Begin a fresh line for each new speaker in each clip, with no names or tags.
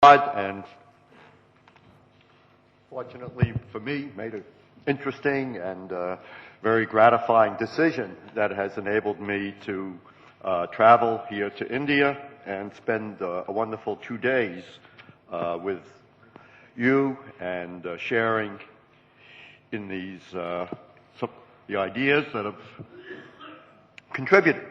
And fortunately for me, made an interesting and very gratifying decision that has enabled me to travel here to India and spend a wonderful 2 days with you and sharing in these the ideas that have contributed.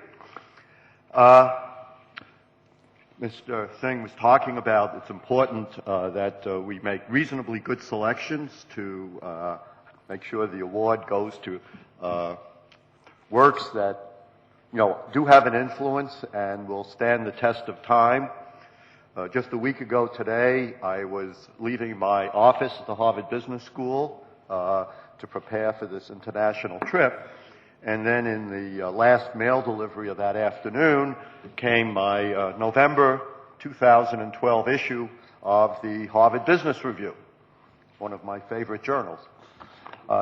Mr. Singh was talking about it's important that we make reasonably good selections to make sure the award goes to works that, do have an influence and will stand the test of time. Just a week ago today, I was leaving my office at the Harvard Business School to prepare for this international trip. And then in the last mail delivery of that afternoon came my November 2012 issue of the Harvard Business Review, one of my favorite journals.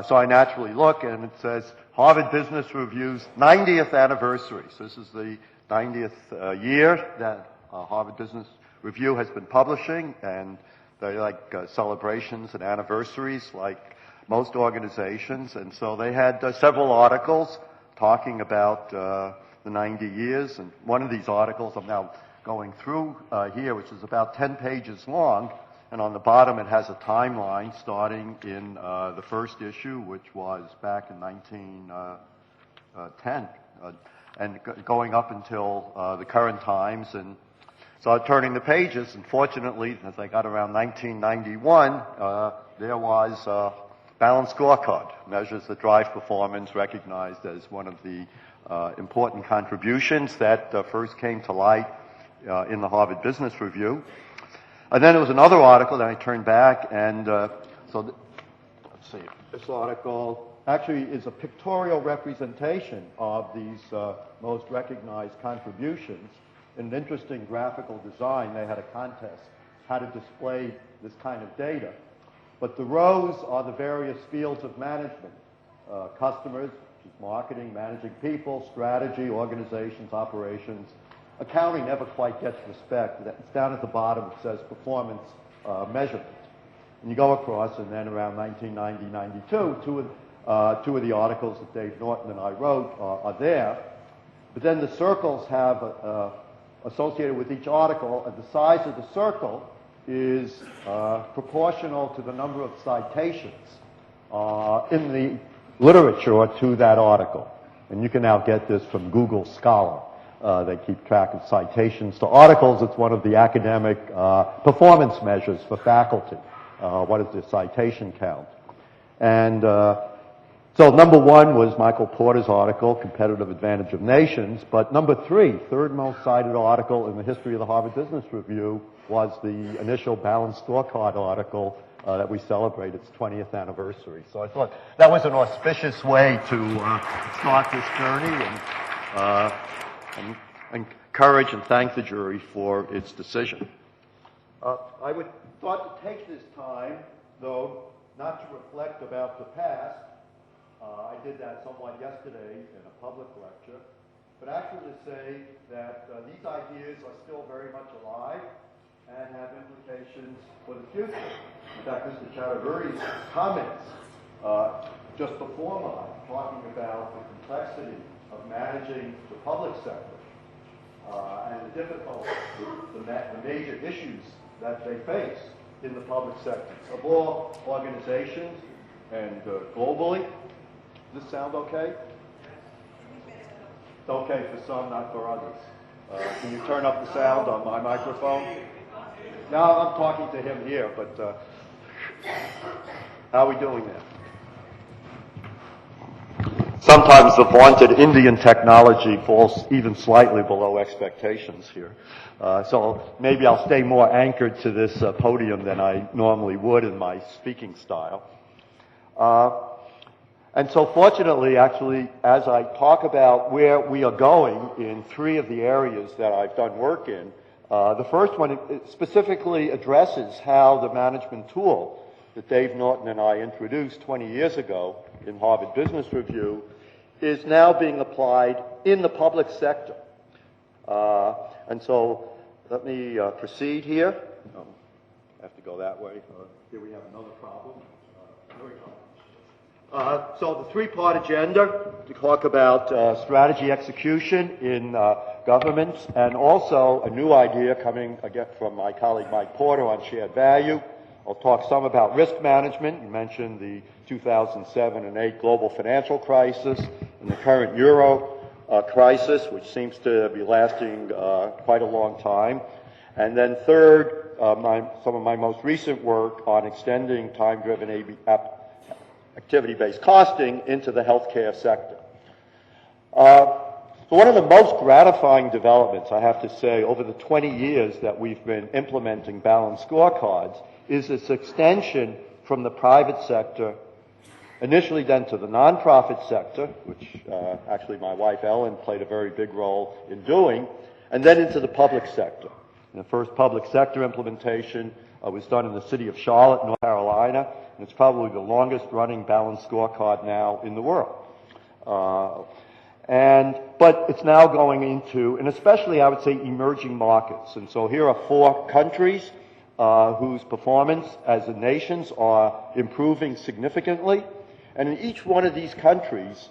So I naturally look and it says Harvard Business Review's 90th anniversary. So this is the 90th year that Harvard Business Review has been publishing, and they like celebrations and anniversaries like most organizations, and so they had several articles talking about the 90 years, and one of these articles I'm now going through here, which is about 10 pages long, and on the bottom it has a timeline starting in the first issue, which was back in 1910, and going up until the current times, and so turning the pages, and fortunately, as I got around 1991, there was Balanced Scorecard, measures that drive performance, recognized as one of the important contributions that first came to light in the Harvard Business Review. And then there was another article that I turned back, and let's see, this article actually is a pictorial representation of these most recognized contributions. In an interesting graphical design, they had a contest how to display this kind of data. But the rows are the various fields of management, customers, marketing, managing people, strategy, organizations, operations. Accounting never quite gets respect. It's down at the bottom, it says performance measurement. And you go across, and then around 1990-92, two of the articles that Dave Norton and I wrote are there. But then the circles have associated with each article, and the size of the circle is proportional to the number of citations in the literature to that article. And you can now get this from Google Scholar. They keep track of citations to articles. It's one of the academic performance measures for faculty. What is the citation count? And so number one was Michael Porter's article, Competitive Advantage of Nations. But number three, third most cited article in the history of the Harvard Business Review, was the initial Balanced Scorecard article that we celebrate its 20th anniversary. So I thought that was an auspicious way to start this journey and encourage and thank the jury for its decision. I would thought to take this time, though, not to reflect about the past. I did that somewhat yesterday in a public lecture, but actually to say that these ideas are still very much alive and have implications for the future. In fact, Mr. Chaudhuri's comments just before mine, talking about the complexity of managing the public sector and the difficulties, the major issues that they face in the public sector of all organizations and globally. Does this sound okay? It's okay for some, not for others. Can you turn up the sound on my microphone? No, I'm talking to him here, but how are we doing there? Sometimes the vaunted Indian technology falls even slightly below expectations here. So maybe I'll stay more anchored to this podium than I normally would in my speaking style. And so fortunately, actually, as I talk about where we are going in three of the areas that I've done work in, the first one specifically addresses how the management tool that Dave Norton and I introduced 20 years ago in Harvard Business Review is now being applied in the public sector. And so let me proceed here. to go that way. Here we have another problem. Here we go. So the three-part agenda to talk about strategy execution in governments, and also a new idea coming again from my colleague Mike Porter on shared value. I'll talk some about risk management. You mentioned the 2007 and 8 global financial crisis and the current euro crisis, which seems to be lasting quite a long time. And then third, some of my most recent work on extending time-driven activity-based costing into the healthcare sector. So one of the most gratifying developments, I have to say, over the 20 years that we've been implementing balanced scorecards is its extension from the private sector, initially then to the nonprofit sector, which actually my wife Ellen played a very big role in doing, and then into the public sector. And the first public sector implementation was done in the city of Charlotte, North Carolina, and it's probably the longest running balanced scorecard now in the world. But it's now going into, and especially I would say, emerging markets. And so here are 4 countries whose performance as nations are improving significantly. And in each one of these countries,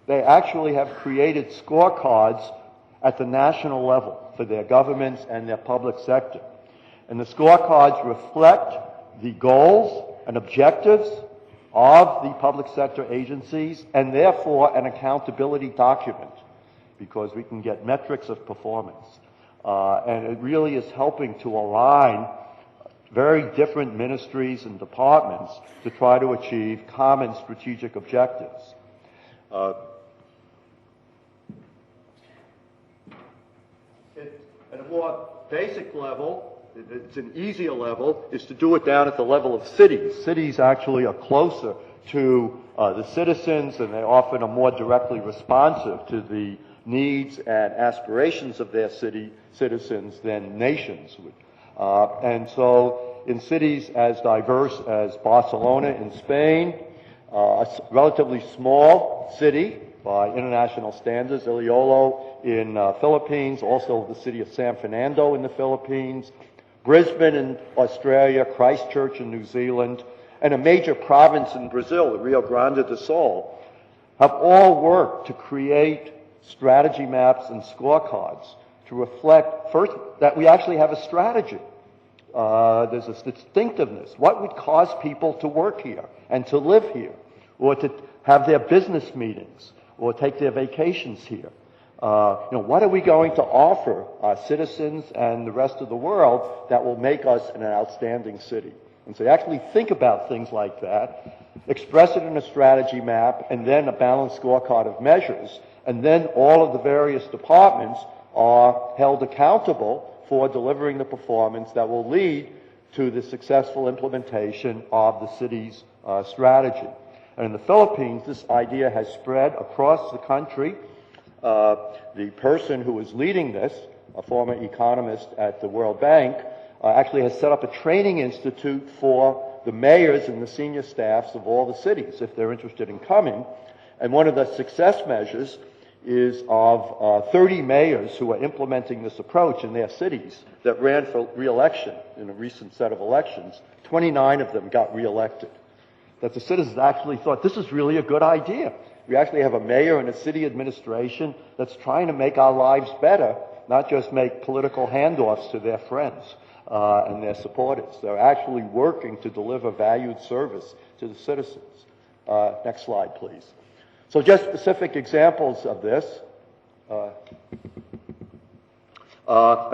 they actually have created scorecards at the national level for their governments and their public sector. And the scorecards reflect the goals and objectives of the public sector agencies, and therefore an accountability document, because we can get metrics of performance. And it really is helping to align very different ministries and departments to try to achieve common strategic objectives. At a more basic level, it's an easier level, is to do it down at the level of cities. Cities actually are closer to the citizens, and they often are more directly responsive to the needs and aspirations of their citizens than nations would. And so in cities as diverse as Barcelona in Spain, a relatively small city by international standards, Iloilo in Philippines, also the city of San Fernando in the Philippines, Brisbane in Australia, Christchurch in New Zealand, and a major province in Brazil, the Rio Grande do Sul, have all worked to create strategy maps and scorecards to reflect, first, that we actually have a strategy. There's a distinctiveness. What would cause people to work here and to live here, or to have their business meetings, or take their vacations here? What are we going to offer our citizens and the rest of the world that will make us an outstanding city? And so you actually think about things like that, express it in a strategy map, and then a balanced scorecard of measures, and then all of the various departments are held accountable for delivering the performance that will lead to the successful implementation of the city's strategy. And in the Philippines, this idea has spread across the country. The person who is leading this, a former economist at the World Bank, actually has set up a training institute for the mayors and the senior staffs of all the cities, if they're interested in coming. And one of the success measures is of 30 mayors who are implementing this approach in their cities that ran for re-election in a recent set of elections. 29 of them got re-elected. That the citizens actually thought, this is really a good idea. We actually have a mayor and a city administration that's trying to make our lives better, not just make political handoffs to their friends and their supporters. They're actually working to deliver valued service to the citizens. Next slide, please. So just specific examples of this.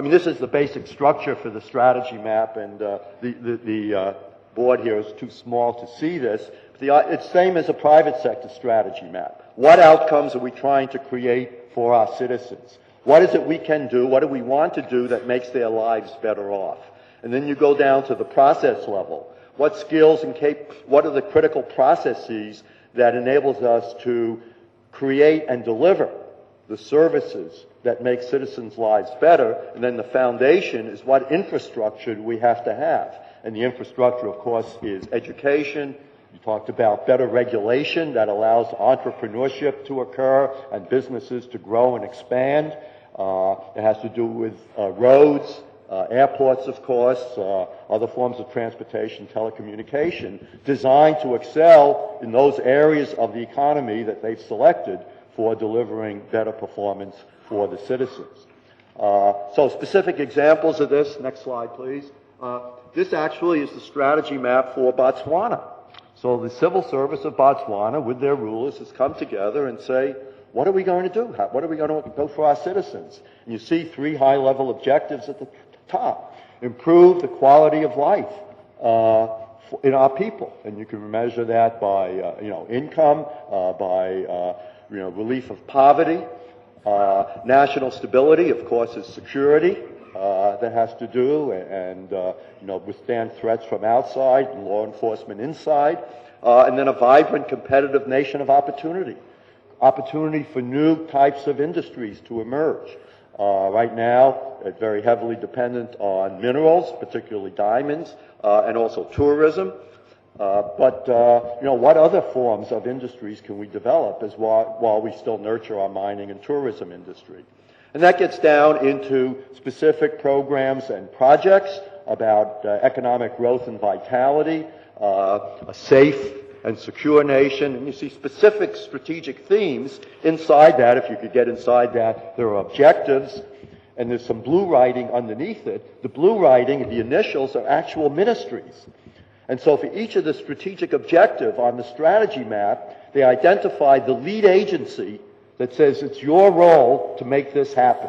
This is the basic structure for the strategy map, and the board here is too small to see this. It's same as a private sector strategy map. What outcomes are we trying to create for our citizens? What is it we can do? What do we want to do that makes their lives better off? And then you go down to the process level. What skills and what are the critical processes that enables us to create and deliver the services that make citizens' lives better? And then the foundation is what infrastructure do we have to have? And the infrastructure, of course, is education. You talked about better regulation that allows entrepreneurship to occur and businesses to grow and expand. It has to do with roads, airports, of course, other forms of transportation, telecommunication, designed to excel in those areas of the economy that they've selected for delivering better performance for the citizens. So specific examples of this, next slide please. This actually is the strategy map for Botswana. So the civil service of Botswana, with their rulers, has come together and say, what are we going to do? What are we going to do for our citizens? And you see 3 high-level objectives at the top. Improve the quality of life in our people. And you can measure that by income, by relief of poverty. National stability, of course, is security. That has to do and withstand threats from outside and law enforcement inside, and then a vibrant, competitive nation of opportunity for new types of industries to emerge. Right now, it's very heavily dependent on minerals, particularly diamonds, and also tourism. But what other forms of industries can we develop while we still nurture our mining and tourism industry? And that gets down into specific programs and projects about economic growth and vitality, a safe and secure nation. And you see specific strategic themes inside that. If you could get inside that, there are objectives, and there's some blue writing underneath it. The blue writing, the initials, are actual ministries. And so for each of the strategic objective on the strategy map, they identify the lead agency that says it's your role to make this happen.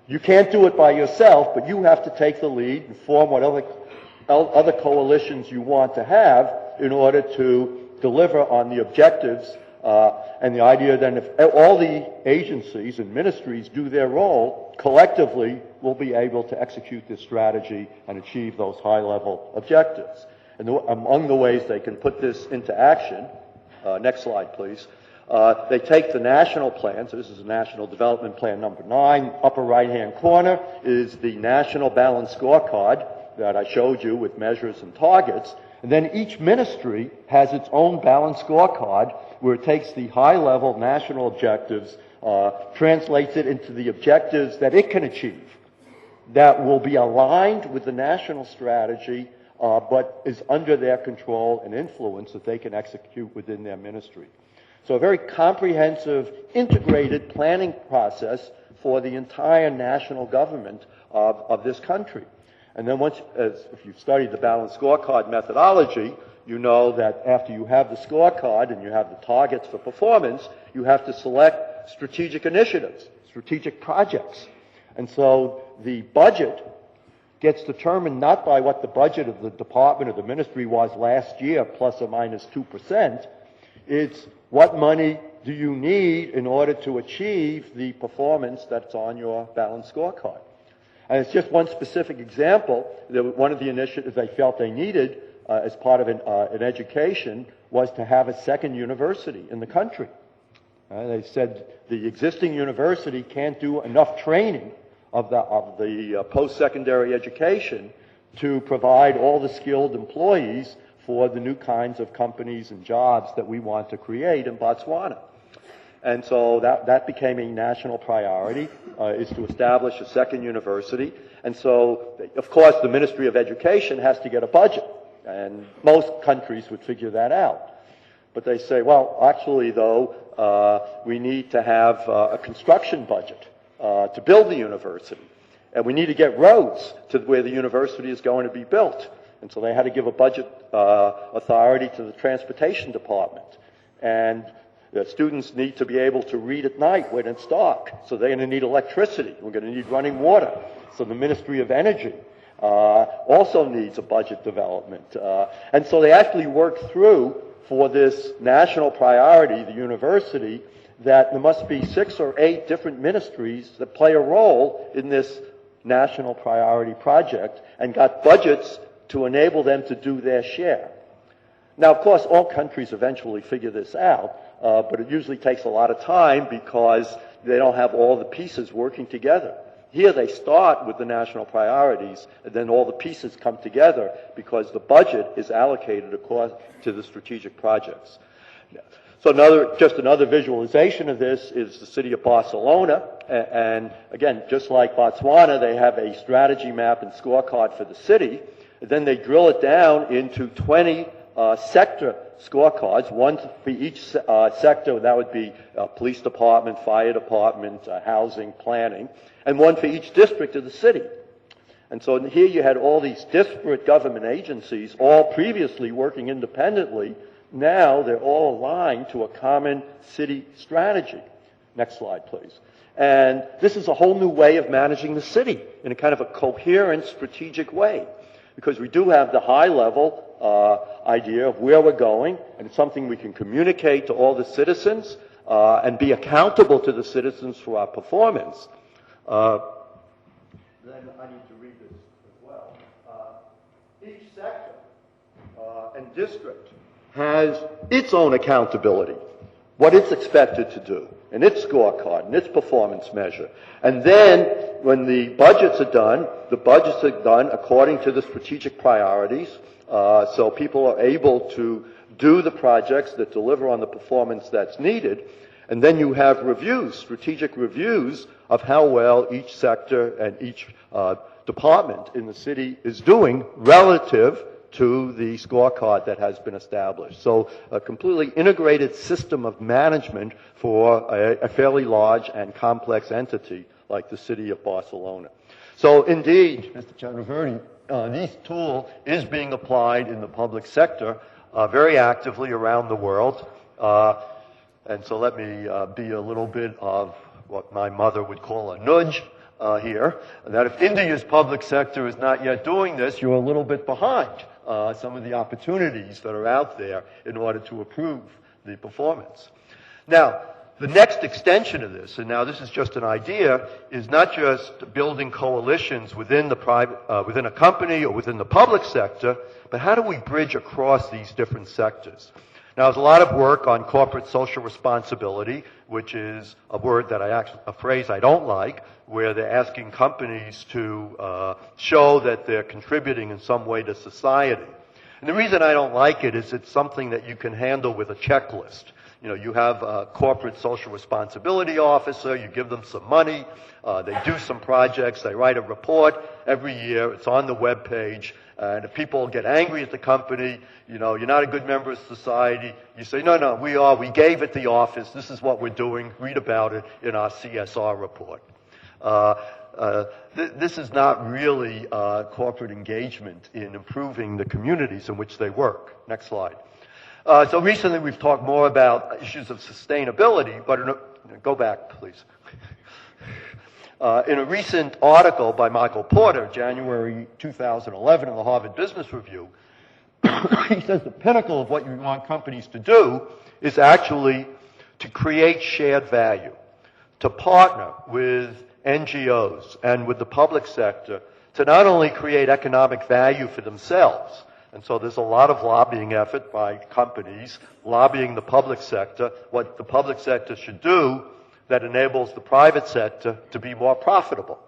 You can't do it by yourself, but you have to take the lead and form what other coalitions you want to have in order to deliver on the objectives. And the idea then, if all the agencies and ministries do their role, collectively we'll be able to execute this strategy and achieve those high-level objectives. And among the ways they can put this into action, next slide please, they take the national plan. So this is National Development Plan number 9. Upper right-hand corner is the National Balanced Scorecard that I showed you with measures and targets. And then each ministry has its own balanced scorecard where it takes the high-level national objectives, translates it into the objectives that it can achieve that will be aligned with the national strategy, but is under their control and influence that they can execute within their ministry. So a very comprehensive, integrated planning process for the entire national government of this country. And then if you've studied the balanced scorecard methodology, you know that after you have the scorecard and you have the targets for performance, you have to select strategic initiatives, strategic projects. And so the budget gets determined not by what the budget of the department or the ministry was last year, plus or minus 2%. It's what money do you need in order to achieve the performance that's on your balanced scorecard. And it's just one specific example. One of the initiatives they felt they needed as part of an education was to have a second university in the country. They said the existing university can't do enough training of the post-secondary education to provide all the skilled employees for the new kinds of companies and jobs that we want to create in Botswana. And so that became a national priority, is to establish a second university. And so, of course, the Ministry of Education has to get a budget. And most countries would figure that out. But they say, well, actually, though, we need to have a construction budget to build the university. And we need to get roads to where the university is going to be built. And so they had to give a budget authority to the transportation department. And the students need to be able to read at night when it's dark. So they're going to need electricity. We're going to need running water. So the Ministry of Energy also needs a budget development. And so they actually worked through, for this national priority, the university, that there must be 6 or 8 different ministries that play a role in this national priority project and got budgets to enable them to do their share. Now, of course, all countries eventually figure this out, but it usually takes a lot of time because they don't have all the pieces working together. Here they start with the national priorities, and then all the pieces come together because the budget is allocated according to the strategic projects. So just another visualization of this is the city of Barcelona. And again, just like Botswana, they have a strategy map and scorecard for the city. Then they drill it down into 20 sector scorecards, one for each sector. That would be police department, fire department, housing, planning, and one for each district of the city. And so here you had all these disparate government agencies, all previously working independently. Now they're all aligned to a common city strategy. Next slide, please. And this is a whole new way of managing the city in a kind of a coherent, strategic way. Because we do have the high-level idea of where we're going, and it's something we can communicate to all the citizens and be accountable to the citizens for our performance. Then I need to read this as well. Each sector and district has its own accountability, what it's expected to do, and its scorecard, and its performance measure. And then, when the budgets are done, the budgets are done according to the strategic priorities, so people are able to do the projects that deliver on the performance that's needed. And then you have reviews, strategic reviews of how well each sector and each department in the city is doing relative to the scorecard that has been established. So a completely integrated system of management for a fairly large and complex entity like the city of Barcelona. So indeed, Mr. Chakravarti, this tool is being applied in the public sector very actively around the world. And so let me be a little bit of what my mother would call a nudge here, that if India's public sector is not yet doing this, you're a little bit behind some of the opportunities that are out there in order to improve the performance. Now, the next extension of this, and now this is just an idea, is not just building coalitions within the within a company or within the public sector, but how do we bridge across these different sectors? Now, there's a lot of work on corporate social responsibility, which is a phrase I don't like, where they're asking companies to show that they're contributing in some way to society. And the reason I don't like it is it's something that you can handle with a checklist. You know, you have a corporate social responsibility officer, you give them some money, they do some projects, they write a report every year, it's on the web page, and if people get angry at the company, you know, you're not a good member of society, you say, no, we gave it the office, this is what we're doing, read about it in our CSR report. This is not really corporate engagement in improving the communities in which they work. Next slide. So recently we've talked more about issues of sustainability, but go back, please. In a recent article by Michael Porter, January 2011 in the Harvard Business Review, he says the pinnacle of what you want companies to do is actually to create shared value, to partner with NGOs and with the public sector to not only create economic value for themselves, and so there's a lot of lobbying effort by companies lobbying the public sector, what the public sector should do that enables the private sector to be more profitable.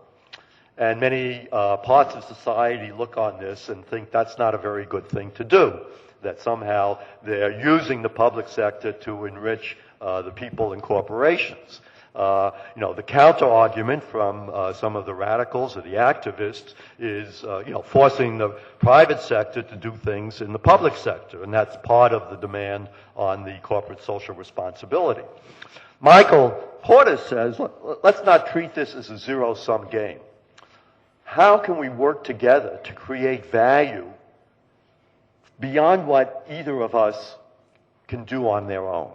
And many parts of society look on this and think that's not a very good thing to do, that somehow they're using the public sector to enrich the people and corporations. The counter-argument from some of the radicals or the activists is, forcing the private sector to do things in the public sector, and that's part of the demand on the corporate social responsibility. Michael Porter says, let's not treat this as a zero-sum game. How can we work together to create value beyond what either of us can do on their own?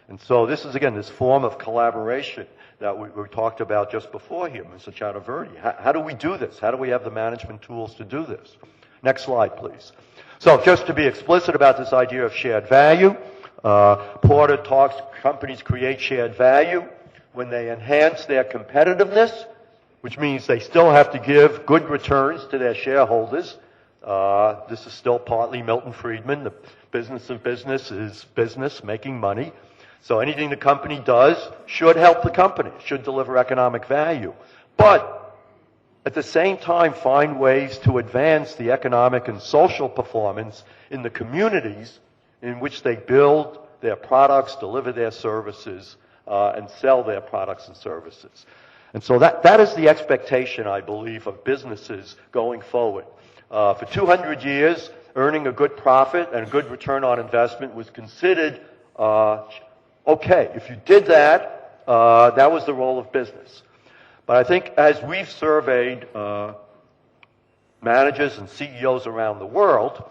And so this is, again, this form of collaboration that we talked about just before here, Mr. Chakravarti. How do we do this? How do we have the management tools to do this? Next slide, please. So just to be explicit about this idea of shared value, Porter talks companies create shared value when they enhance their competitiveness, which means they still have to give good returns to their shareholders. This is still partly Milton Friedman. The business of business is business, making money. So anything the company does should help the company, should deliver economic value. But at the same time, find ways to advance the economic and social performance in the communities in which they build
their products, deliver their services, and sell their products and services. And so that is the expectation, I believe, of businesses going forward. For 200 years, earning a good profit and a good return on investment was considered okay. If you did that, that was the role of business. But I think as we've surveyed managers and CEOs around the world,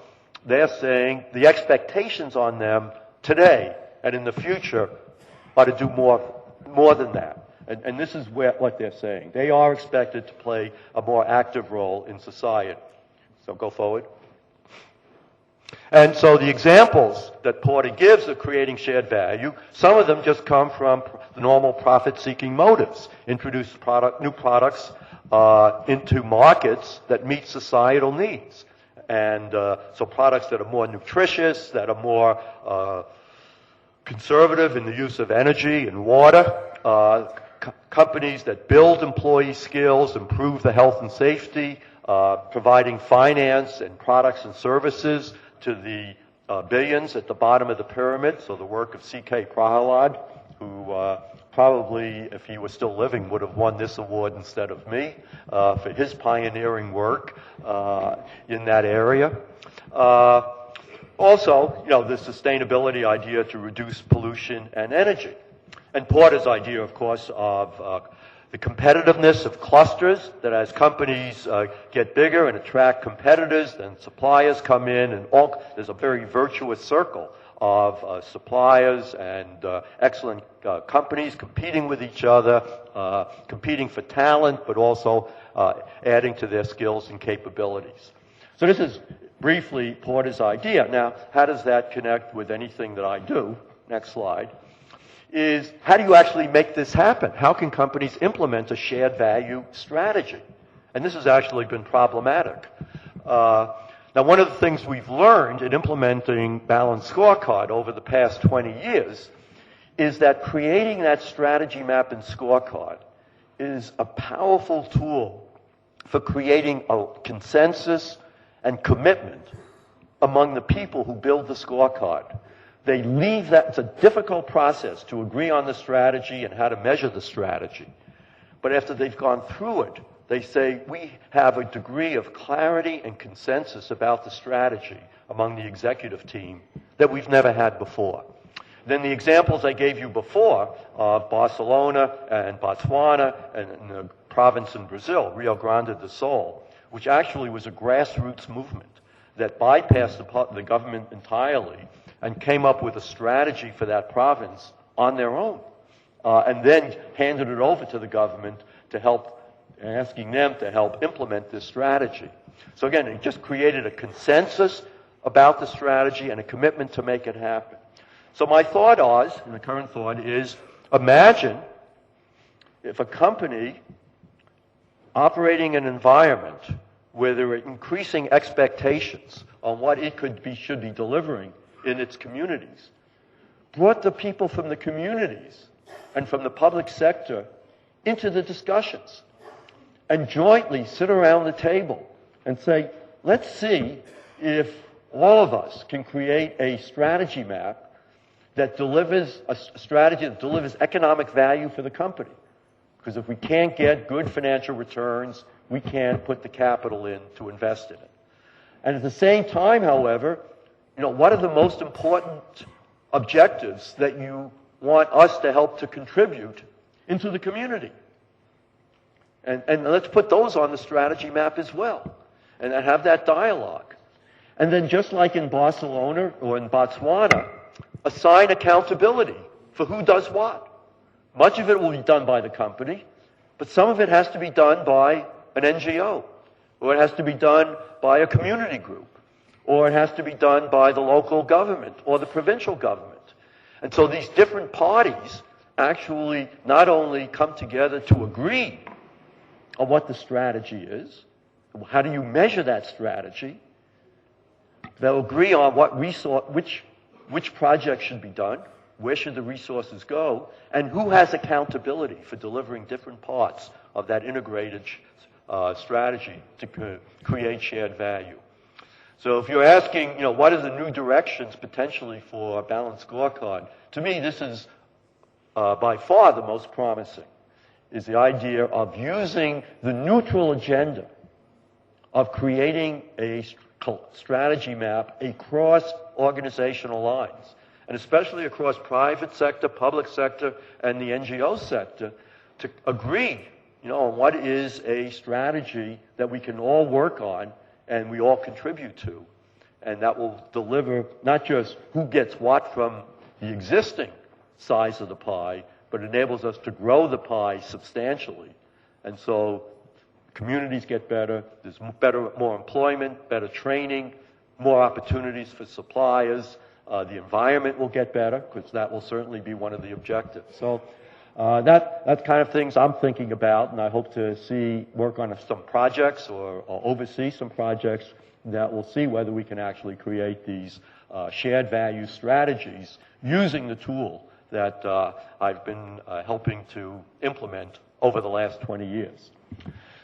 they're saying the expectations on them today and in the future are to do more than that. And this is what they're saying. They are expected to play a more active role in society. So go forward. And so the examples that Porter gives of creating shared value, some of them just come from the normal profit-seeking motives. Introduce new products into markets that meet societal needs. And so products that are more nutritious, that are more conservative in the use of energy and water, companies that build employee skills, improve the health and safety, providing finance and products and services to the billions at the bottom of the pyramid. So the work of C.K. Prahalad, who probably, if he was still living, would have won this award instead of me for his pioneering work in that area. Also, the sustainability idea to reduce pollution and energy. And Porter's idea, of course, of the competitiveness of clusters, that as companies get bigger and attract competitors, then suppliers come in, and there's a very virtuous circle of suppliers and excellent companies competing with each other, competing for talent, but also adding to their skills and capabilities. So this is briefly Porter's idea. Now, how does that connect with anything that I do? Next slide. Is how do you actually make this happen? How can companies implement a shared value strategy? And this has actually been problematic. Now, one of the things we've learned in implementing Balanced Scorecard over the past 20 years is that creating that strategy map and scorecard is a powerful tool for creating a consensus and commitment among the people who build the scorecard. They leave that, it's a difficult process to agree on the strategy and how to measure the strategy. But after they've gone through it, they say, we have a degree of clarity and consensus about the strategy among the executive team that we've never had before. Then the examples I gave you before of Barcelona and Botswana and the province in Brazil, Rio Grande do Sul, which actually was a grassroots movement that bypassed the government entirely and came up with a strategy for that province on their own, and then handed it over to the government to help, asking them to help implement this strategy. So again, it just created a consensus about the strategy and a commitment to make it happen. So my thought was, and the current thought is, imagine if a company operating an environment where there are increasing expectations on what it should be delivering in its communities, brought the people from the communities and from the public sector into the discussions and jointly sit around the table and say, let's see if all of us can create a strategy map that delivers a strategy that delivers economic value for the company. Because if we can't get good financial returns, we can't put the capital in to invest in it. And at the same time, however, what are the most important objectives that you want us to help to contribute into the community? And let's put those on the strategy map as well, and have that dialogue. And then just like in Barcelona or in Botswana, assign accountability for who does what. Much of it will be done by the company, but some of it has to be done by an NGO, or it has to be done by a community group, or it has to be done by the local government or the provincial government. And so these different parties actually not only come together to agree on what the strategy is, how do you measure that strategy, they'll agree on which project should be done, where should the resources go, and who has accountability for delivering different parts of that integrated strategy to create shared value. So if you're asking, what are the new directions potentially for a balanced scorecard, to me this is by far the most promising, is the idea of using the neutral agenda of creating a strategy map across organizational lines, and especially across private sector, public sector, and the NGO sector, to agree, on what is a strategy that we can all work on and we all contribute to, and that will deliver not just who gets what from the existing size of the pie, but enables us to grow the pie substantially. And so communities get better, there's more employment, better training, more opportunities for suppliers, the environment will get better, because that will certainly be one of the objectives. So that's kind of things I'm thinking about, and I hope to work on some projects or oversee some projects that will see whether we can actually create these shared value strategies using the tool that I've been helping to implement over the last 20 years.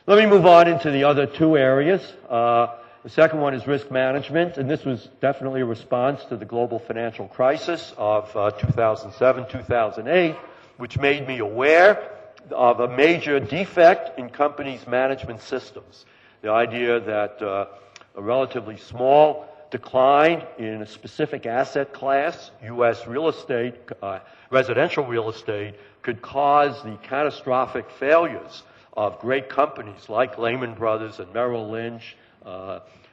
Let me move on into the other two areas. The second one is risk management, and this was definitely a response to the global financial crisis of 2007, 2008, which made me aware of a major defect in companies' management systems. The idea that a relatively small decline in a specific asset class, U.S. real estate, residential real estate, could cause the catastrophic failures of great companies like Lehman Brothers and Merrill Lynch,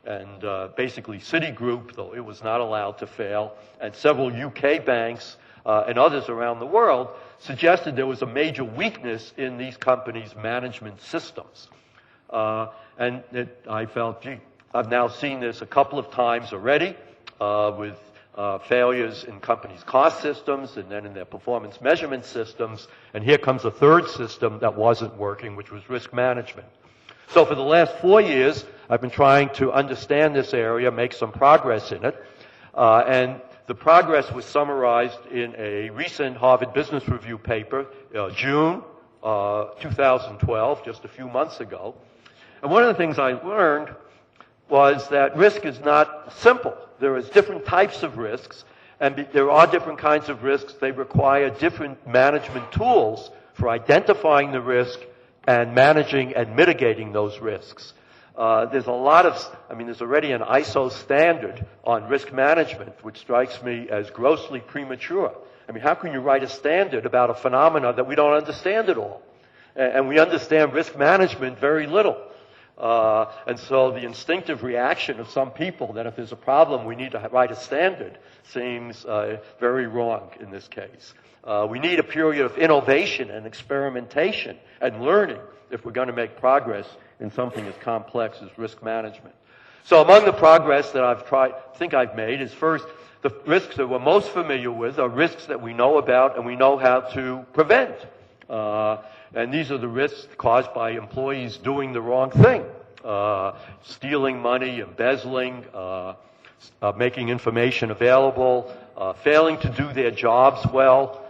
and basically Citigroup, though it was not allowed to fail, and several UK banks and others around the world, suggested there was a major weakness in these companies' management systems. And I felt, gee, I've now seen this a couple of times already with failures in companies' cost systems and then in their performance measurement systems. And here comes a third system that wasn't working, which was risk management. So for the last 4 years, I've been trying to understand this area, make some progress in it. And the progress was summarized in a recent Harvard Business Review paper, June 2012, just a few months ago. And one of the things I learned was that risk is not simple. There is different types of risks, and there are different kinds of risks. They require different management tools for identifying the risk and managing and mitigating those risks. There's already an ISO standard on risk management, which strikes me as grossly premature. I mean, how can you write a standard about a phenomena that we don't understand at all? And we understand risk management very little. And so the instinctive reaction of some people that if there's a problem, we need to write a standard seems very wrong in this case. We need a period of innovation and experimentation and learning if we're going to make progress in something as complex as risk management. So among the progress that I've made is first, the risks that we're most familiar with are risks that we know about and we know how to prevent. And these are the risks caused by employees doing the wrong thing, stealing money, embezzling, making information available, failing to do their jobs well,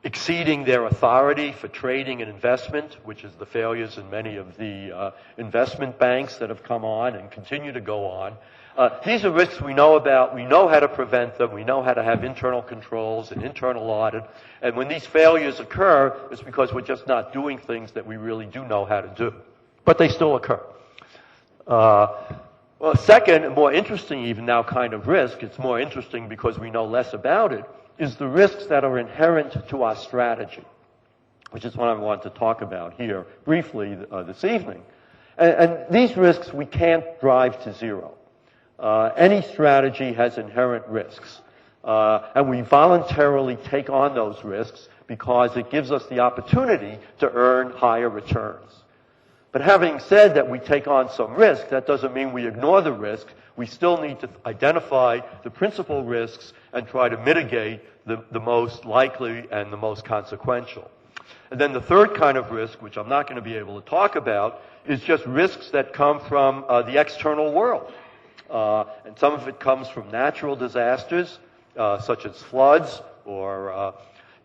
exceeding their authority for trading and investment, which is the failures in many of the investment banks that have come on and continue to go on. These are risks we know about, we know how to prevent them, we know how to have internal controls and internal audit, and when these failures occur, it's because we're just not doing things that we really do know how to do. But they still occur. Well, second, and more interesting even now kind of risk, it's more interesting because we know less about it, is the risks that are inherent to our strategy, which is what I want to talk about here briefly this evening. And these risks we can't drive to zero. Any strategy has inherent risks, and we voluntarily take on those risks because it gives us the opportunity to earn higher returns. But having said that we take on some risk, that doesn't mean we ignore the risk. We still need to identify the principal risks and try to mitigate the most likely and the most consequential. And then the third kind of risk, which I'm not going to be able to talk about, is just risks that come from the external world. And some of it comes from natural disasters, such as floods or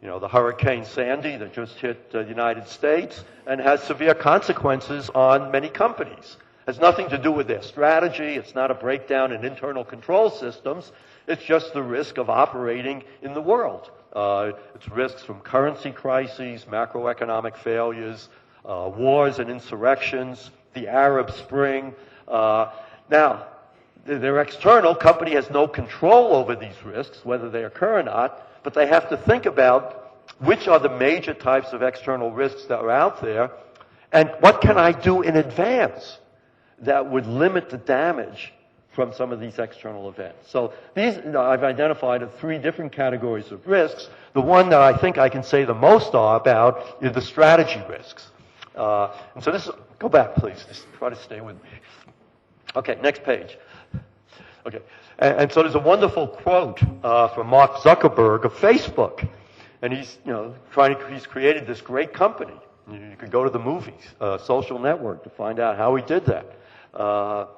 the Hurricane Sandy that just hit the United States and has severe consequences on many companies. Has nothing to do with their strategy. It's not a breakdown in internal control systems. It's just the risk of operating in the world. It's risks from currency crises, macroeconomic failures, wars and insurrections, the Arab Spring. Now, they're external. Company has no control over these risks, whether they occur or not, but they have to think about which are the major types of external risks that are out there, and what can I do in advance that would limit the damage from some of these external events. So these, I've identified 3 different categories of risks. The one that I think I can say the most about is the strategy risks. And so this is, go back please, just try to stay with me. Okay, next page. Okay, and so there's a wonderful quote from Mark Zuckerberg of Facebook, and he's, he's created this great company. You could go to the movies, Social Network, to find out how he did that.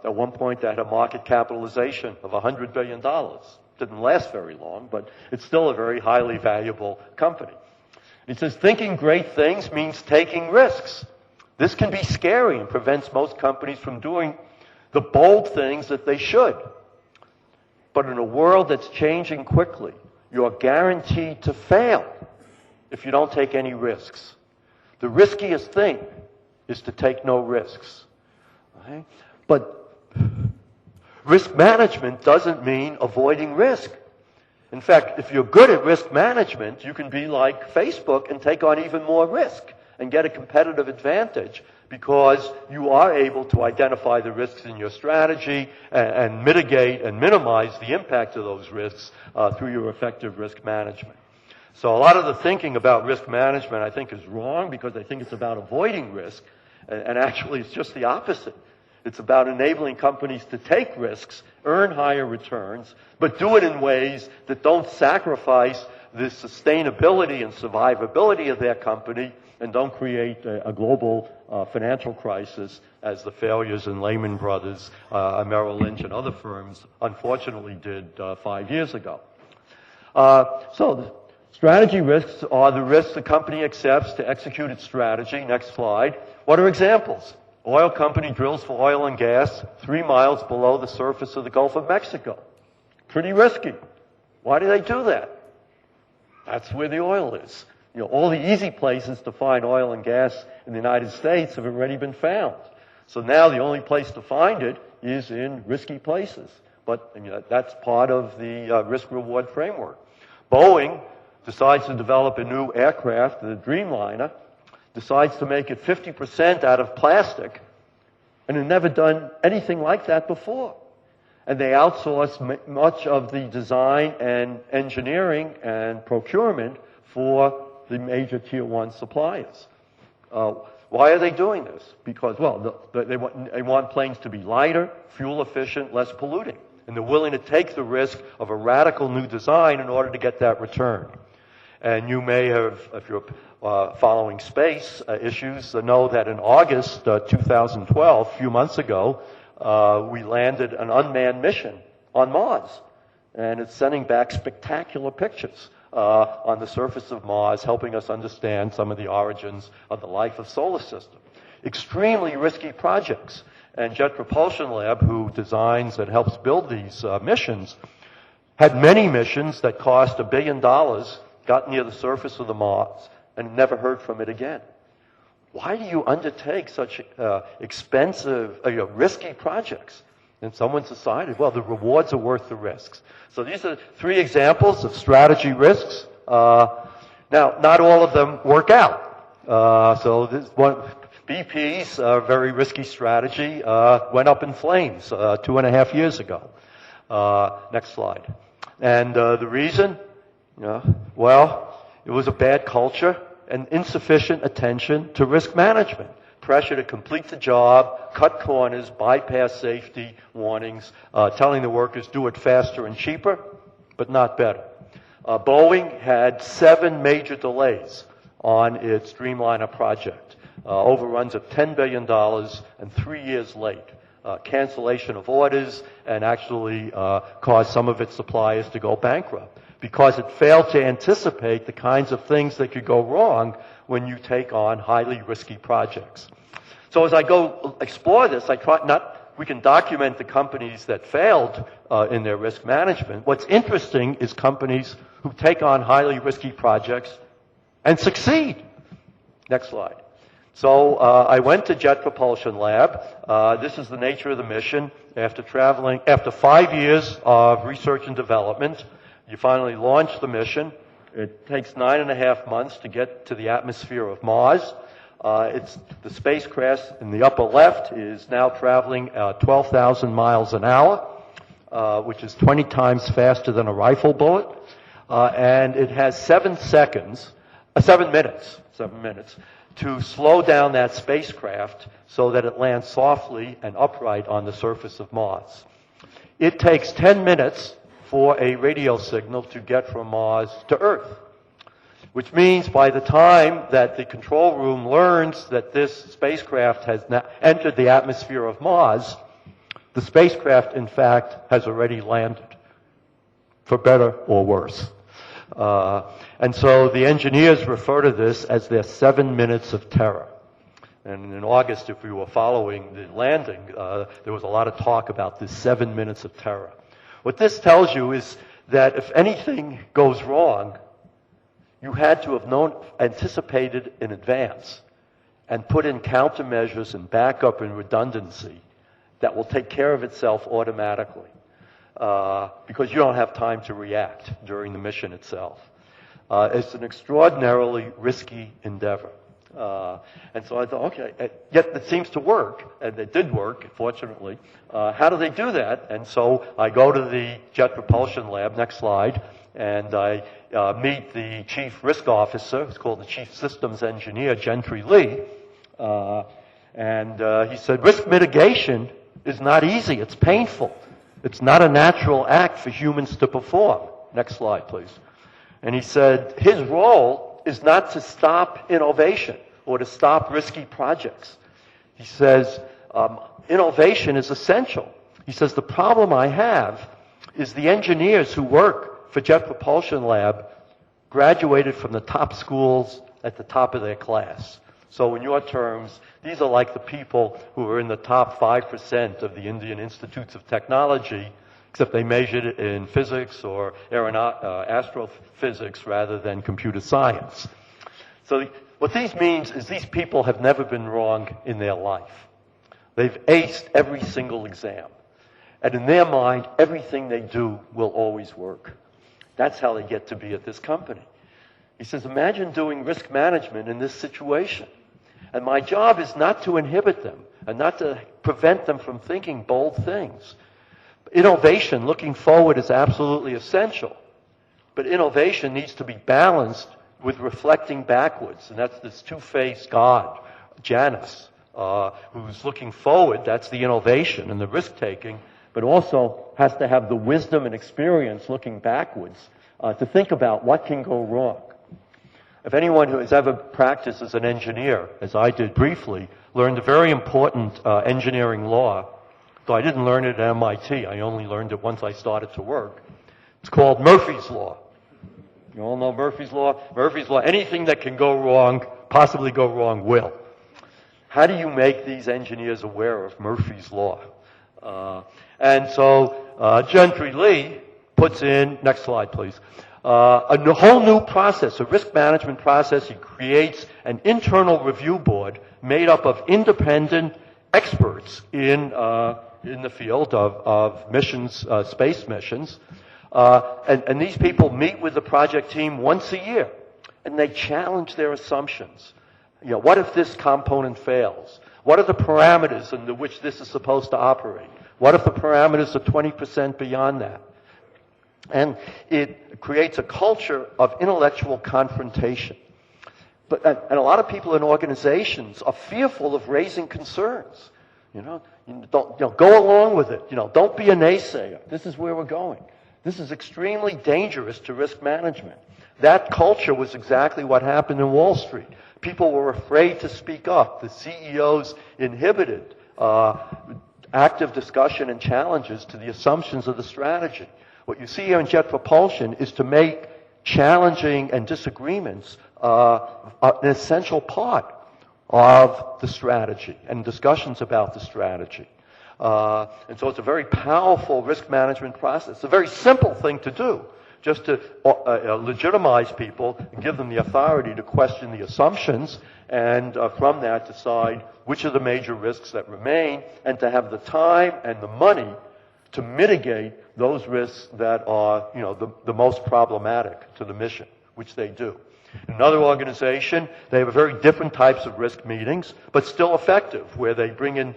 At one point, they had a market capitalization of $100 billion. Didn't last very long, but it's still a very highly valuable company. He says, thinking great things means taking risks. This can be scary and prevents most companies from doing the bold things that they should. But in a world that's changing quickly, you're guaranteed to fail if you don't take any risks. The riskiest thing is to take no risks. Okay? But risk management doesn't mean avoiding risk. In fact, if you're good at risk management, you can be like Facebook and take on even more risk and get a competitive advantage because you are able to identify the risks in your strategy and mitigate and minimize the impact of those risks through your effective risk management. So a lot of the thinking about risk management, I think, is wrong because I think it's about avoiding risk, and actually it's just the opposite. It's about enabling companies to take risks, earn higher returns, but do it in ways that don't sacrifice the sustainability and survivability of their company and don't create a global financial crisis as the failures in Lehman Brothers, Merrill Lynch, and other firms unfortunately did 5 years ago. So strategy risks are the risks the company accepts to execute its strategy. Next slide. What are examples? Oil company drills for oil and gas 3 miles below the surface of the Gulf of Mexico. Pretty risky. Why do they do that? That's where the oil is. All the easy places to find oil and gas in the United States have already been found. So now the only place to find it is in risky places. But that's part of the risk-reward framework. Boeing decides to develop a new aircraft, the Dreamliner, decides to make it 50% out of plastic, and had never done anything like that before. And they outsource much of the design and engineering and procurement for the major tier 1 suppliers. Why are they doing this? Because, well, they want planes to be lighter, fuel efficient, less polluting. And they're willing to take the risk of a radical new design in order to get that return. And you may have, if you're following space issues, know that in August 2012, a few months ago, we landed an unmanned mission on Mars. And it's sending back spectacular pictures on the surface of Mars, helping us understand some of the origins of the life of solar system. Extremely risky projects. And Jet Propulsion Lab, who designs and helps build these missions, had many missions that cost $1 billion, got near the surface of the Mars, and never heard from it again. Why do you undertake such expensive, risky projects? And someone's decided, well, the rewards are worth the risks. So these are 3 examples of strategy risks. Now, not all of them work out. So this one, BP's very risky strategy went up in flames 2.5 years ago. Next slide. And the reason? Well, it was a bad culture and insufficient attention to risk management. Pressure to complete the job, cut corners, bypass safety warnings, telling the workers do it faster and cheaper, but not better. Boeing had 7 major delays on its Dreamliner project. Overruns of $10 billion and 3 years late. Cancellation of orders and actually caused some of its suppliers to go bankrupt because it failed to anticipate the kinds of things that could go wrong when you take on highly risky projects. So as I go explore this, we can document the companies that failed in their risk management. What's interesting is companies who take on highly risky projects and succeed. Next slide. So I went to Jet Propulsion Lab. This is the nature of the mission. After 5 years of research and development, you finally launch the mission. It takes 9.5 months to get to the atmosphere of Mars. The spacecraft in the upper left is now traveling 12,000 miles an hour, which is 20 times faster than a rifle bullet. And it has 7 minutes to slow down that spacecraft so that it lands softly and upright on the surface of Mars. It takes 10 minutes for a radio signal to get from Mars to Earth, which means by the time that the control room learns that this spacecraft has now entered the atmosphere of Mars, the spacecraft, in fact, has already landed, for better or worse. And so the engineers refer to this as their 7 minutes of terror. And in August, if we were following the landing, there was a lot of talk about this 7 minutes of terror. What this tells you is that if anything goes wrong, you had to have anticipated in advance and put in countermeasures and backup and redundancy that will take care of itself automatically. Because you don't have time to react during the mission itself. It's an extraordinarily risky endeavor. And so I thought, okay, yet it seems to work, and it did work, fortunately. How do they do that? And so I go to the Jet Propulsion Lab, next slide, and I meet the Chief Risk Officer, who's called the Chief Systems Engineer, Gentry Lee. And he said, risk mitigation is not easy, it's painful. It's not a natural act for humans to perform. Next slide, please. And he said his role is not to stop innovation or to stop risky projects. He says innovation is essential. He says the problem I have is the engineers who work for Jet Propulsion Lab graduated from the top schools at the top of their class. So in your terms, these are like the people who are in the top 5% of the Indian Institutes of Technology, except they measured it in physics or astrophysics rather than computer science. So what these means is these people have never been wrong in their life. They've aced every single exam. And in their mind, everything they do will always work. That's how they get to be at this company. He says, imagine doing risk management in this situation. And my job is not to inhibit them and not to prevent them from thinking bold things. Innovation, looking forward, is absolutely essential. But innovation needs to be balanced with reflecting backwards. And that's this two-faced God, Janus, who's looking forward. That's the innovation and the risk-taking, but also has to have the wisdom and experience looking backwards to think about what can go wrong. If anyone who has ever practiced as an engineer, as I did briefly, learned a very important engineering law, though I didn't learn it at MIT, I only learned it once I started to work. It's called Murphy's Law. You all know Murphy's Law? Murphy's Law, anything that can go wrong, possibly go wrong, will. How do you make these engineers aware of Murphy's Law? And so Gentry Lee puts in, next slide please, a whole new process, a risk management process. He creates an internal review board made up of independent experts in the field of missions, space missions. And these people meet with the project team once a year, and they challenge their assumptions. You know, what if this component fails? What are the parameters under which this is supposed to operate? What if the parameters are 20% beyond that? And it creates a culture of intellectual confrontation. And a lot of people in organizations are fearful of raising concerns. Go along with it. Don't be a naysayer. This is where we're going. This is extremely dangerous to risk management. That culture was exactly what happened in Wall Street. People were afraid to speak up. The CEOs inhibited active discussion and challenges to the assumptions of the strategy. What you see here in Jet Propulsion is to make challenging and disagreements an essential part of the strategy and discussions about the strategy. And so it's a very powerful risk management process. It's a very simple thing to do, just to legitimize people and give them the authority to question the assumptions, and from that decide which are the major risks that remain, and to have the time and the money to mitigate those risks that are, the most problematic to the mission, which they do. In another organization, they have very different types of risk meetings, but still effective, where they bring in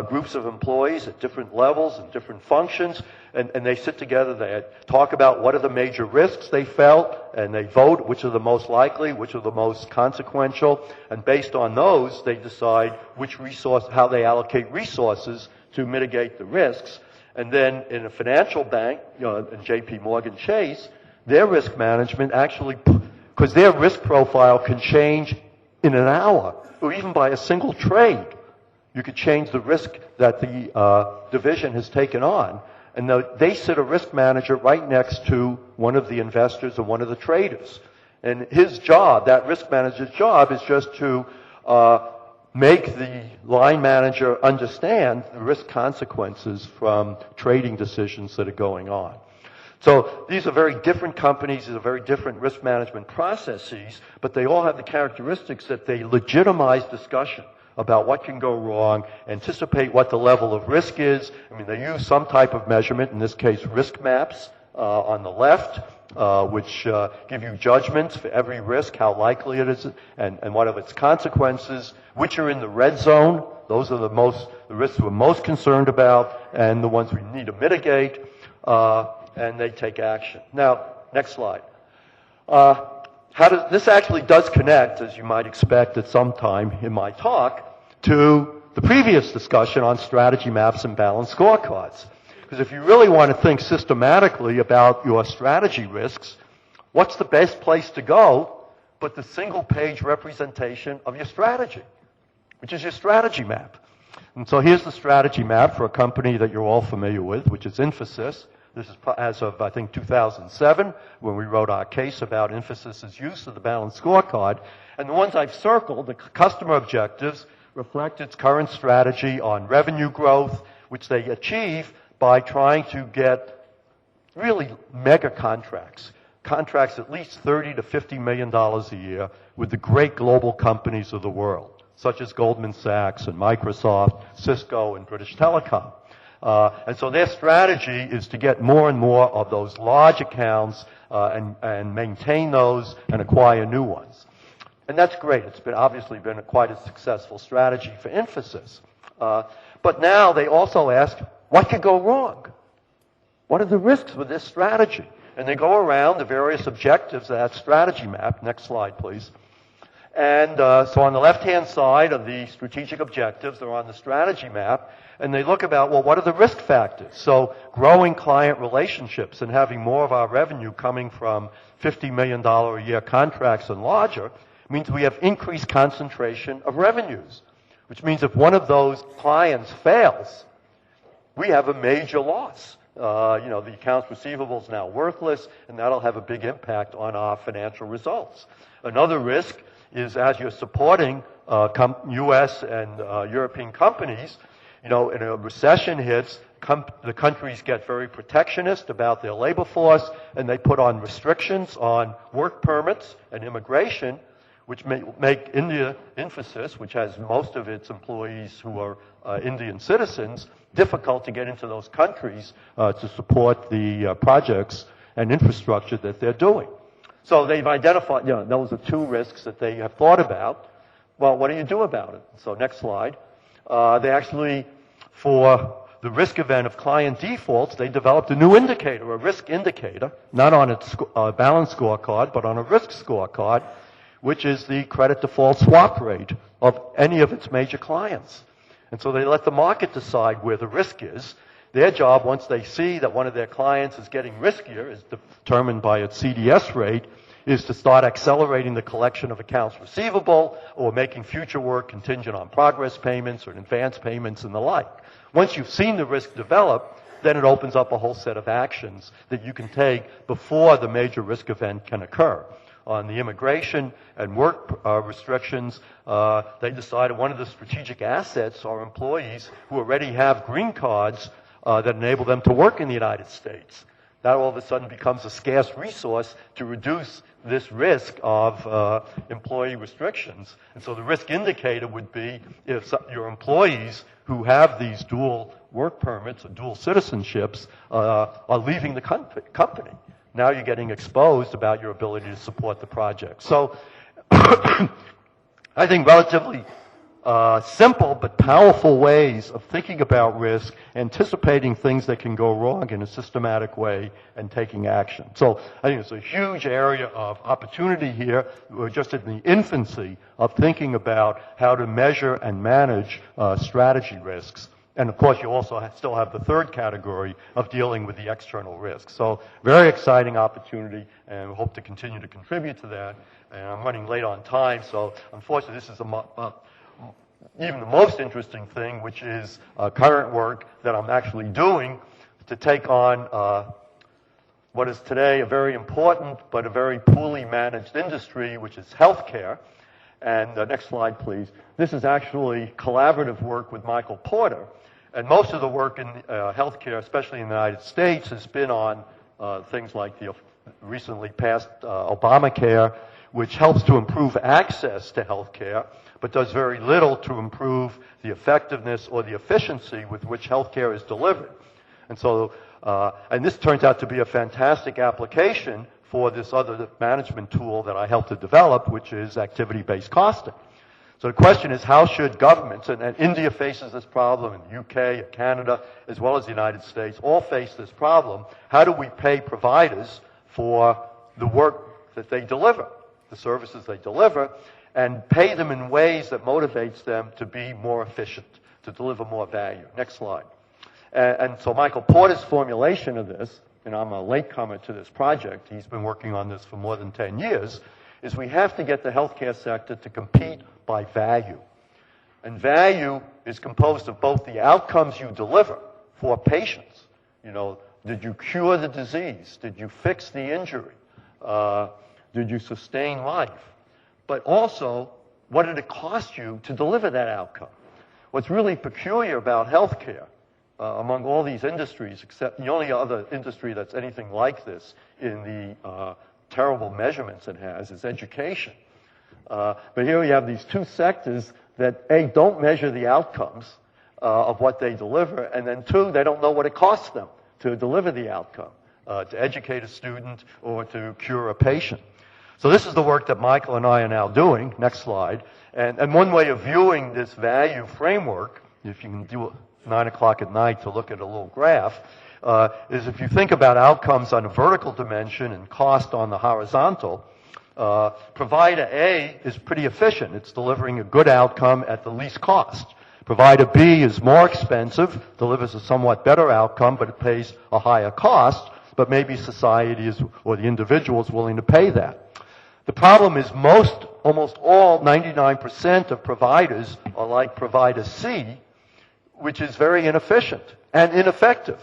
groups of employees at different levels and different functions, and they sit together, they talk about what are the major risks they felt, and they vote which are the most likely, which are the most consequential, and based on those, they decide how they allocate resources to mitigate the risks. And then in a financial bank, in JP Morgan Chase, their risk management actually, because their risk profile can change in an hour, or even by a single trade. You could change the risk that the division has taken on. And they sit a risk manager right next to one of the investors or one of the traders. And his job, that risk manager's job, is just to make the line manager understand the risk consequences from trading decisions that are going on. So these are very different companies, these are very different risk management processes, but they all have the characteristics that they legitimize discussion about what can go wrong, anticipate what the level of risk is. I mean, they use some type of measurement, in this case risk maps on the left, which give you judgments for every risk, how likely it is, and what are its consequences, which are in the red zone. Those are the risks we're most concerned about, and the ones we need to mitigate, and they take action. Now, next slide. This actually does connect, as you might expect at some time in my talk, to the previous discussion on strategy maps and balanced scorecards. Because if you really want to think systematically about your strategy risks, what's the best place to go but the single-page representation of your strategy, which is your strategy map. And so here's the strategy map for a company that you're all familiar with, which is Infosys. This is as of, I think, 2007, when we wrote our case about Infosys' use of the balanced scorecard. And the ones I've circled, the customer objectives, reflect its current strategy on revenue growth, which they achieve by trying to get really mega contracts at least $30 to $50 million a year with the great global companies of the world, such as Goldman Sachs and Microsoft, Cisco, and British Telecom. And so their strategy is to get more and more of those large accounts and maintain those and acquire new ones. And that's great. It's obviously been quite a successful strategy for Infosys. But now they also ask, what could go wrong? What are the risks with this strategy? And they go around the various objectives of that strategy map. Next slide, please. And so on the left-hand side of the strategic objectives, they're on the strategy map, and they look about, well, what are the risk factors? So growing client relationships and having more of our revenue coming from $50 million a year contracts and larger means we have increased concentration of revenues, which means if one of those clients fails, we have a major loss. The accounts receivable is now worthless, and that'll have a big impact on our financial results. Another risk is as you're supporting U.S. and European companies, in a recession hits, the countries get very protectionist about their labor force, and they put on restrictions on work permits and immigration, which make India, Infosys, which has most of its employees who are Indian citizens, difficult to get into those countries to support the projects and infrastructure that they're doing. So they've identified, those are two risks that they have thought about. Well, what do you do about it? So next slide. They actually, for the risk event of client defaults, they developed a new indicator, a risk indicator, not on its balance scorecard, but on a risk scorecard, which is the credit default swap rate of any of its major clients. And so they let the market decide where the risk is. Their job, once they see that one of their clients is getting riskier, is determined by its CDS rate, is to start accelerating the collection of accounts receivable or making future work contingent on progress payments or advance payments and the like. Once you've seen the risk develop, then it opens up a whole set of actions that you can take before the major risk event can occur. on the immigration and work restrictions, they decided one of the strategic assets are employees who already have green cards that enable them to work in the United States. That all of a sudden becomes a scarce resource to reduce this risk of employee restrictions. And so the risk indicator would be if your employees who have these dual work permits or dual citizenships are leaving the company. Now you're getting exposed about your ability to support the project. So I think relatively simple but powerful ways of thinking about risk, anticipating things that can go wrong in a systematic way, and taking action. So I think it's a huge area of opportunity here. We're just in the infancy of thinking about how to measure and manage strategy risks. And of course, you also still have the third category of dealing with the external risks. So very exciting opportunity, and we hope to continue to contribute to that. And I'm running late on time, so unfortunately this is even the most interesting thing, which is current work that I'm actually doing to take on what is today a very important but a very poorly managed industry, which is healthcare. And next slide, please. This is actually collaborative work with Michael Porter. And most of the work in healthcare, especially in the United States, has been on things like the recently passed Obamacare, which helps to improve access to healthcare, but does very little to improve the effectiveness or the efficiency with which healthcare is delivered. And so, and this turns out to be a fantastic application for this other management tool that I helped to develop, which is activity-based costing. So the question is, how should governments, and India faces this problem, and the UK, Canada, as well as the United States, all face this problem. How do we pay providers for the work that they deliver, the services they deliver, and pay them in ways that motivates them to be more efficient, to deliver more value? Next slide. And so Michael Porter's formulation of this, and I'm a latecomer to this project, he's been working on this for more than 10 years, is we have to get the healthcare sector to compete by value. And value is composed of both the outcomes you deliver for patients. You know, did you cure the disease? Did you fix the injury? Did you sustain life? But also, what did it cost you to deliver that outcome? What's really peculiar about healthcare, among all these industries, except the only other industry that's anything like this in the terrible measurements it has, is education. But here we have these two sectors that, A, don't measure the outcomes of what they deliver, and then two, they don't know what it costs them to deliver the outcome, to educate a student or to cure a patient. So this is the work that Michael and I are now doing. Next slide. And one way of viewing this value framework, if you can do it 9 o'clock at night to look at a little graph, is if you think about outcomes on a vertical dimension and cost on the horizontal, provider A is pretty efficient. It's delivering a good outcome at the least cost. Provider B is more expensive, delivers a somewhat better outcome, but it pays a higher cost, but maybe society is, or the individual is willing to pay that. The problem is almost all, 99% of providers are like provider C, which is very inefficient and ineffective.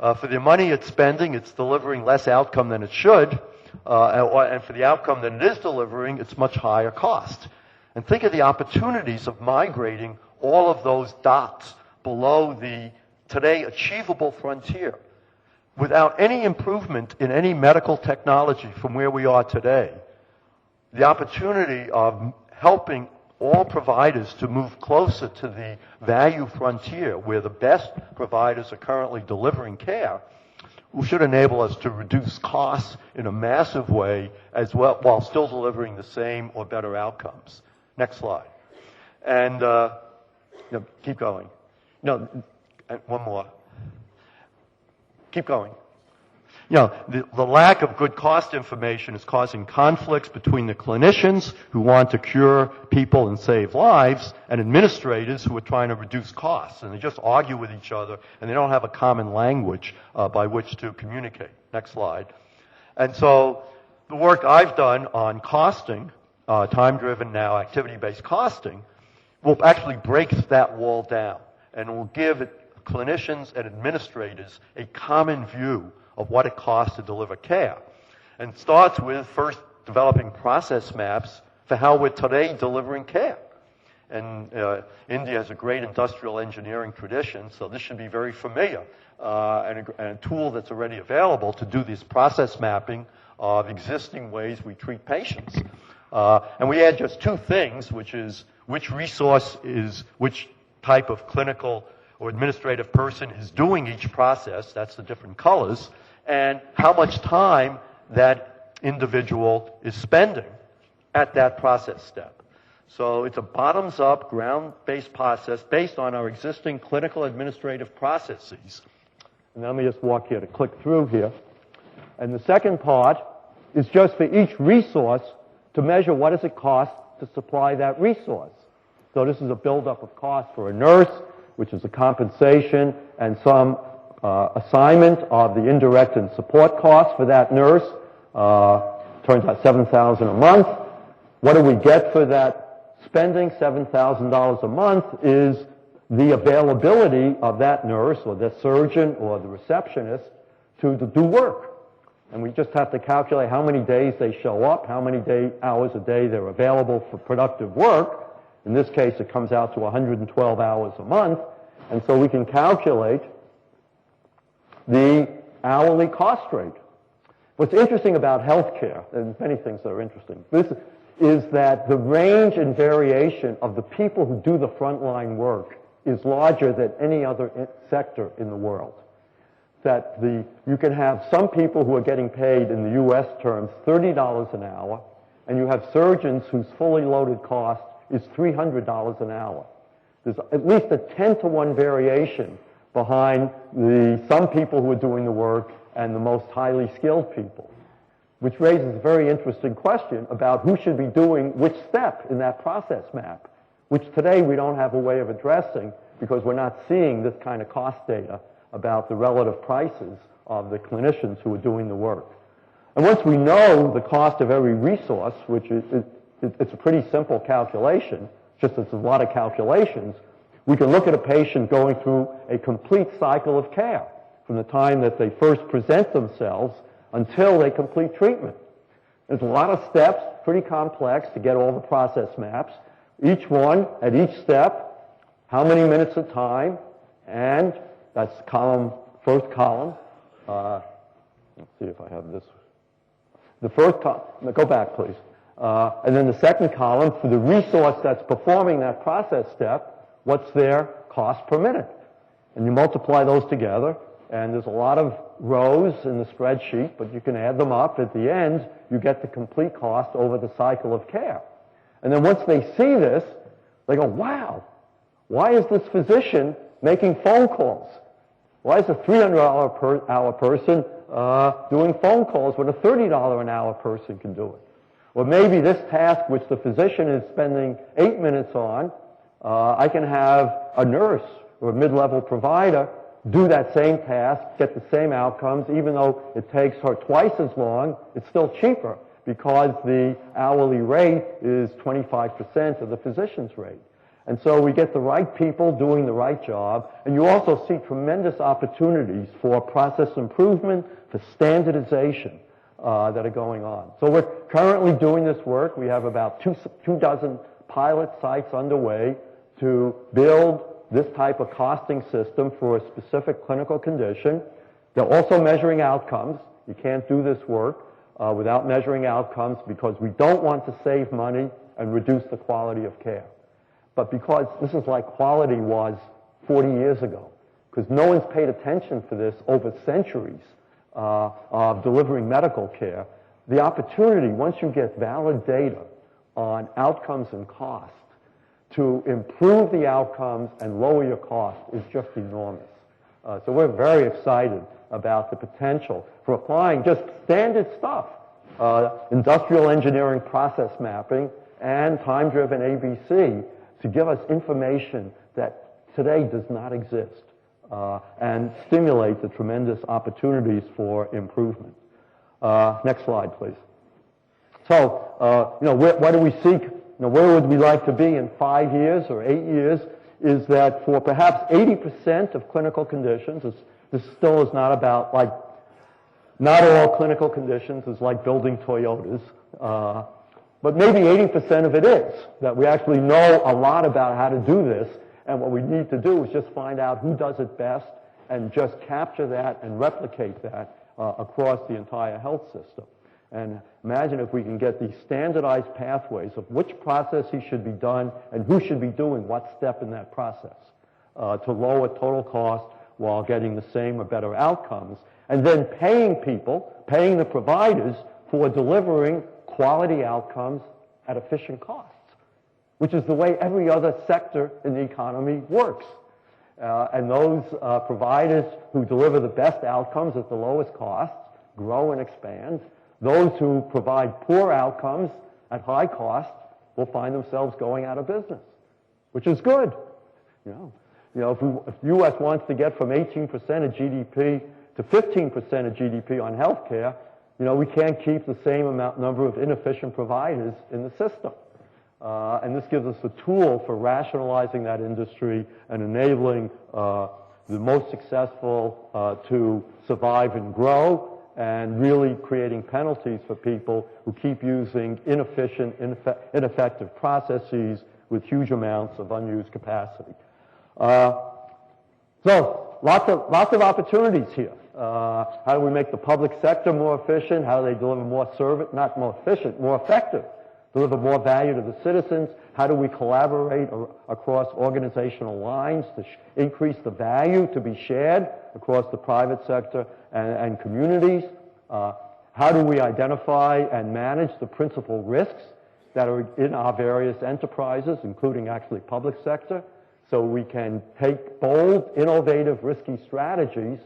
For the money it's spending, it's delivering less outcome than it should, and for the outcome that it is delivering, it's much higher cost. And think of the opportunities of migrating all of those dots below the today achievable frontier. Without any improvement in any medical technology from where we are today, the opportunity of helping all providers to move closer to the value frontier where the best providers are currently delivering care should enable us to reduce costs in a massive way as well, while still delivering the same or better outcomes. Next slide. And keep going. No, one more. Keep going. You know, the lack of good cost information is causing conflicts between the clinicians who want to cure people and save lives and administrators who are trying to reduce costs. And they just argue with each other, and they don't have a common language by which to communicate. Next slide. And so the work I've done on costing, time-driven now, activity-based costing, will actually break that wall down and will give clinicians and administrators a common view of what it costs to deliver care. And it starts with first developing process maps for how we're today delivering care. And India has a great industrial engineering tradition, so this should be very familiar, and a tool that's already available to do this process mapping of existing ways we treat patients. And we add just two things, which is which resource is which type of clinical or administrative person is doing each process, that's the different colors, and how much time that individual is spending at that process step. So it's a bottoms-up, ground-based process based on our existing clinical administrative processes. And let me just walk here to click through here. And the second part is just for each resource to measure what does it cost to supply that resource. So this is a buildup of cost for a nurse, which is a compensation and some assignment of the indirect and support costs for that nurse. Turns out $7,000 a month. What do we get for that spending? $7,000 a month is the availability of that nurse or the surgeon or the receptionist to do work. And we just have to calculate how many days they show up, how many hours a day they're available for productive work. In this case, it comes out to 112 hours a month. And so we can calculate the hourly cost rate. What's interesting about healthcare, and many things that are interesting, this is that the range and variation of the people who do the frontline work is larger than any other sector in the world. That you can have some people who are getting paid in the U.S. terms $30 an hour, and you have surgeons whose fully loaded cost is $300 an hour. There's at least a 10-to-1 variation behind some people who are doing the work and the most highly skilled people, which raises a very interesting question about who should be doing which step in that process map, which today we don't have a way of addressing because we're not seeing this kind of cost data about the relative prices of the clinicians who are doing the work. And once we know the cost of every resource, which it's a pretty simple calculation, just it's a lot of calculations, we can look at a patient going through a complete cycle of care from the time that they first present themselves until they complete treatment. There's a lot of steps, pretty complex to get all the process maps. Each one, at each step, how many minutes of time, and that's first column. Let's see if I have this. The first column, go back please. And then the second column, for the resource that's performing that process step, what's their cost per minute? And you multiply those together, and there's a lot of rows in the spreadsheet, but you can add them up. At the end, you get the complete cost over the cycle of care. And then once they see this, they go, wow, why is this physician making phone calls? Why is a $300 per hour person doing phone calls when a $30 an hour person can do it? Or maybe this task, which the physician is spending 8 minutes on, I can have a nurse or a mid-level provider do that same task, get the same outcomes, even though it takes her twice as long, it's still cheaper because the hourly rate is 25% of the physician's rate. And so we get the right people doing the right job, and you also see tremendous opportunities for process improvement, for standardization that are going on. So we're currently doing this work. We have about two dozen pilot sites underway to build this type of costing system for a specific clinical condition. They're also measuring outcomes. You can't do this work without measuring outcomes because we don't want to save money and reduce the quality of care. But because this is like quality was 40 years ago, because no one's paid attention to this over centuries of delivering medical care, the opportunity, once you get valid data on outcomes and cost, to improve the outcomes and lower your cost is just enormous. So we're very excited about the potential for applying just standard stuff, industrial engineering process mapping and time-driven ABC to give us information that today does not exist and stimulate the tremendous opportunities for improvement. Next slide, please. So, what do we seek? Where would we like to be in 5 years or 8 years? Is that for perhaps 80% of clinical conditions, this still is not about like
Not all clinical conditions is like building Toyotas, but maybe 80% of it is, that we actually know a lot about how to do this, and what we need to do is just find out who does it best and just capture that and replicate that across the entire health system. And imagine if we can get these standardized pathways of which processes should be done and who should be doing what step in that process to lower total cost while getting the same or better outcomes, and then paying people, paying the providers for delivering quality outcomes at efficient costs, which is the way every other sector in the economy works. And those providers who deliver the best outcomes at the lowest costs grow and expand. Those who provide poor outcomes at high cost will find themselves going out of business, which is good. If the U.S. wants to get from 18% of GDP to 15% of GDP on healthcare, we can't keep the same number of inefficient providers in the system. And this gives us a tool for rationalizing that industry and enabling the most successful to survive and grow, and really creating penalties for people who keep using inefficient, ineffective processes with huge amounts of unused capacity. So lots of opportunities here. How do we make the public sector more efficient? How do they deliver more service, not more efficient, more effective, deliver more value to the citizens? How do we collaborate across organizational lines to increase the value to be shared across the private sector and communities? How do we identify and manage the principal risks that are in our various enterprises, including actually public sector, so we can take bold, innovative, risky strategies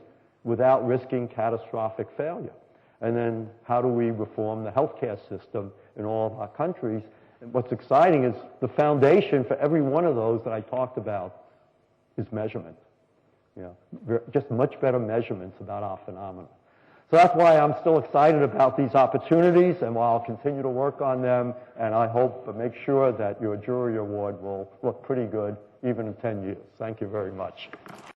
without risking catastrophic failure? And then how do we reform the healthcare system in all of our countries? And what's exciting is the foundation for every one of those that I talked about is measurement. Just much better measurements about our phenomena. So that's why I'm still excited about these opportunities, and while I'll continue to work on them, and I hope to make sure that your jury award will look pretty good even in 10 years. Thank you very much.